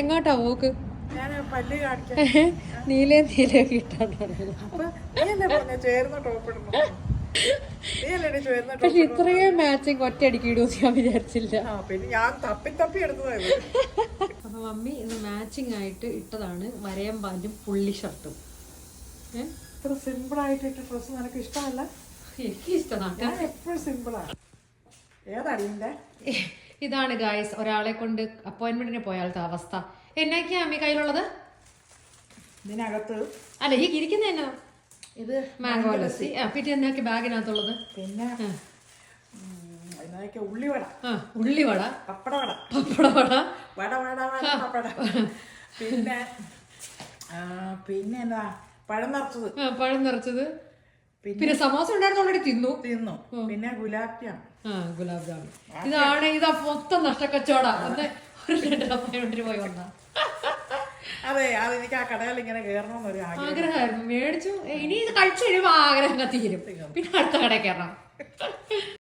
എങ്ങോട്ടാ പോക്ക്? നീലേ പക്ഷെ ഇത്രയും മാച്ചിങ് ഒറ്റയടിക്ക് ഇടും ഞാൻ വിചാരിച്ചില്ല. അപ്പൊ മമ്മി ഇന്ന് മാച്ചിങ് ആയിട്ട് ഇട്ടതാണ് വരയം പാന്റും പുള്ളി ഷർട്ടും. സിമ്പിൾ ആയിട്ട് ഇട്ട ഡ്രസ് നിനക്ക് ഇഷ്ടമല്ല? എനിക്ക് ഇഷ്ടമാണ്. എപ്പോഴും സിമ്പിളാണ്. ഏതാ? ഇതാണ് ഗായ്സ് ഒരാളെ കൊണ്ട് അപ്പോയിന്റ്മെന്റിന് പോയാലത്തെ അവസ്ഥ. എന്നൊക്കെയാ അമ്മി കയ്യിലുള്ളത്? ഇതിനകത്ത് അല്ല ഈ ഇരിക്കുന്ന എന്നാ? ഇത് മാംഗോ ലസ്സി. പിന്നെ എന്നൊക്കെ ബാഗിനകത്തുള്ളത്? പിന്നെ ഉള്ളിവട, ഉള്ളിവട, പപ്പടവട, പപ്പടവട, വട വട വട പപ്പട, പിന്നെ എന്താ പഴം നിറച്ചത്, പഴം നിറച്ചത്, പിന്നെ സമോസ ഉണ്ടായിരുന്നു, ഓൾറെഡി തിന്നു. പിന്നെ ഗുലാബ് ജാം. ഗുലാബ് ജാമുൻ. ഇതാ മൊത്തം നഷ്ടക്കച്ചവടം. പോയി വന്ന അതെ, അതെനിക്ക് ആ കടയിൽ ഇങ്ങനെ കയറണമെന്നൊരു ആഗ്രഹമായിരുന്നു. മേടിച്ചു. ഇനി ഇത് കഴിച്ചു കഴിയുമ്പോ ആഗ്രഹം തീരും. പിന്നെ അടുത്ത കടയിൽ കയറണം.